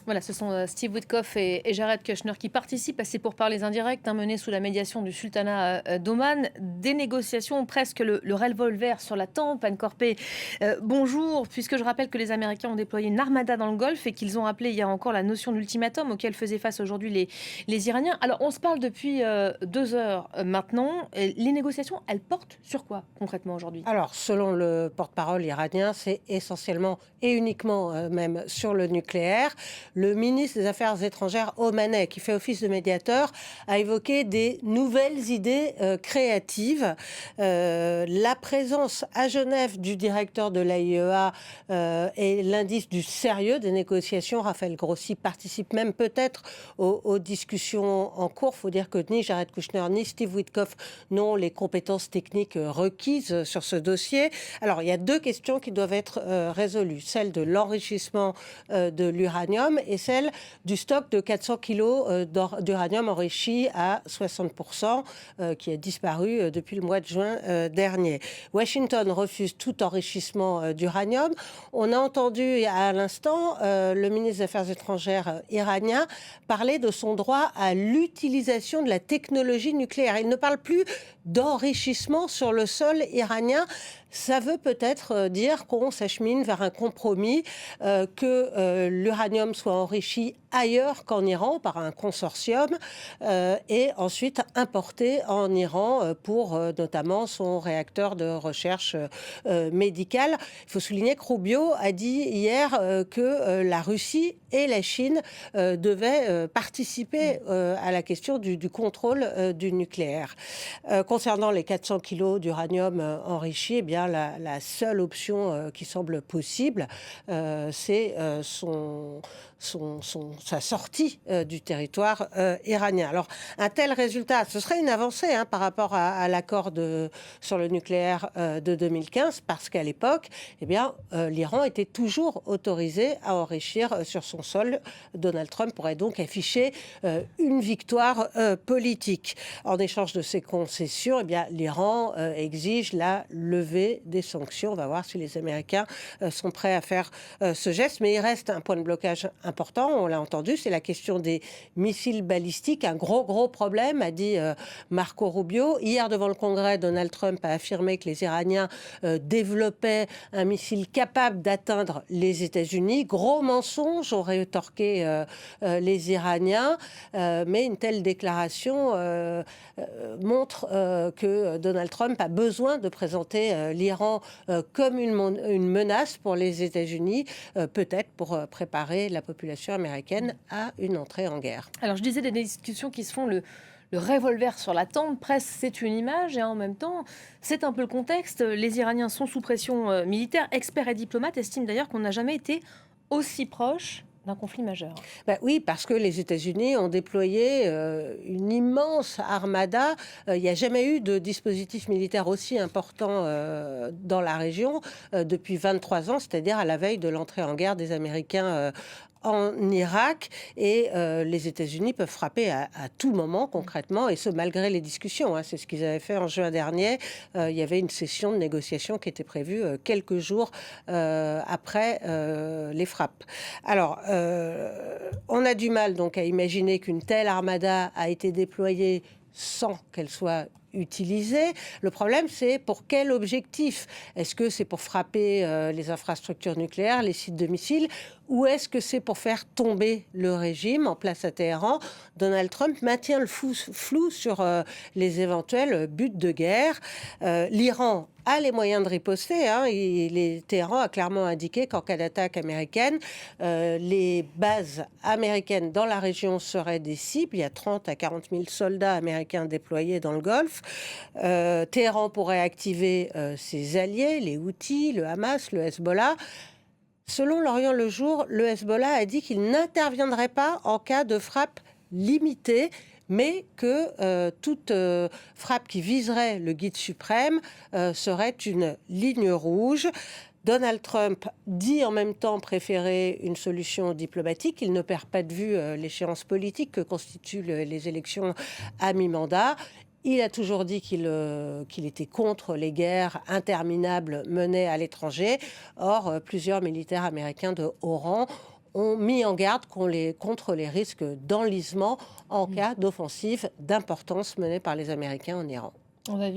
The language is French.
Voilà, ce sont Steve Witkoff et Jared Kushner qui participent à ces pourparlers indirects menés sous la médiation du sultanat d'Oman. Des négociations presque le revolver sur la tempe. Anne Corpé, bonjour. Puisque je rappelle que les Américains ont déployé une armada dans le Golfe et qu'ils ont appelé hier encore la notion d'ultimatum auquel faisaient face aujourd'hui les Iraniens. Alors, on se parle depuis 2 heures maintenant. Les négociations, elles portent sur quoi concrètement aujourd'hui? Alors, selon le porte-parole iranien, c'est essentiellement et uniquement même sur le nucléaire. Le ministre des Affaires étrangères omanais, qui fait office de médiateur, a évoqué des nouvelles idées créatives. La présence à Genève du directeur de l'AIEA est l'indice du sérieux des négociations. Raphaël Grossi participe même peut-être aux discussions en cours. Il faut dire que ni Jared Kushner ni Steve Witkoff n'ont les compétences techniques requises sur ce dossier. Alors, il y a deux questions qui doivent être résolues. Celle de l'enrichissement de l'uranium et celle du stock de 400 kilos d'uranium enrichi à 60%, qui a disparu depuis le mois de juin dernier. Washington refuse tout enrichissement d'uranium. On a entendu à l'instant le ministre des Affaires étrangères iranien parler de son droit à l'utilisation de la technologie nucléaire. Il ne parle plus d'enrichissement sur le sol iranien. Ça veut peut-être dire qu'on s'achemine vers un compromis, que l'uranium soit enrichi ailleurs qu'en Iran par un consortium et ensuite importé en Iran pour notamment son réacteur de recherche médicale. Il faut souligner que Rubio a dit hier que la Russie et la Chine devaient participer à la question du contrôle du nucléaire. Concernant les 400 kilos d'uranium enrichi, eh bien, la seule option qui semble possible, c'est sa sortie du territoire iranien. Alors, un tel résultat, ce serait une avancée par rapport à l'accord sur le nucléaire de 2015, parce qu'à l'époque, eh bien, l'Iran était toujours autorisé à enrichir sur son sol. Donald Trump pourrait donc afficher une victoire politique. En échange de ces concessions, eh bien, l'Iran exige la levée des sanctions. On va voir si les Américains sont prêts à faire ce geste. Mais il reste un point de blocage important, on l'a entendu, c'est la question des missiles balistiques. Un gros problème, a dit Marco Rubio. Hier, devant le Congrès, Donald Trump a affirmé que les Iraniens développaient un missile capable d'atteindre les États-Unis. Gros mensonge, ont rétorqué les Iraniens. Mais une telle déclaration montre que Donald Trump a besoin de présenter l'Iran comme une menace pour les États-Unis, peut-être pour préparer la population américaine à une entrée en guerre. Alors, je disais des discussions qui se font le revolver sur la tempe, presque c'est une image et en même temps c'est un peu le contexte. Les Iraniens sont sous pression militaire. Experts et diplomates estiment d'ailleurs qu'on n'a jamais été aussi proche d'un conflit majeur. Oui, parce que les États-Unis ont déployé une immense armada. Il n'y a jamais eu de dispositif militaire aussi important dans la région depuis 23 ans, c'est-à-dire à la veille de l'entrée en guerre des Américains en Irak, et les États-Unis peuvent frapper à tout moment concrètement, et ce malgré les discussions. C'est ce qu'ils avaient fait en juin dernier. Il y avait une session de négociation qui était prévue quelques jours après les frappes. Alors, on a du mal donc à imaginer qu'une telle armada a été déployée sans qu'elle soit utilisée. Le problème, c'est pour quel objectif? Est-ce que c'est pour frapper les infrastructures nucléaires, les sites de missiles, ou est-ce que c'est pour faire tomber le régime en place à Téhéran? Donald Trump maintient le flou sur les éventuels buts de guerre. L'Iran a les moyens de riposter. Téhéran a clairement indiqué qu'en cas d'attaque américaine, les bases américaines dans la région seraient des cibles. Il y a 30 à 40 000 soldats américains déployés dans le Golfe. Téhéran pourrait activer ses alliés, les Houthis, le Hamas, le Hezbollah. Selon l'Orient le Jour, le Hezbollah a dit qu'il n'interviendrait pas en cas de frappe limitée, mais que toute frappe qui viserait le guide suprême serait une ligne rouge. Donald Trump dit en même temps préférer une solution diplomatique. Il ne perd pas de vue l'échéance politique que constituent les élections à mi-mandat. Il a toujours dit qu'il était contre les guerres interminables menées à l'étranger. Or, plusieurs militaires américains de haut rang ont mis en garde contre les risques d'enlisement en cas d'offensive d'importance menée par les Américains en Iran. On va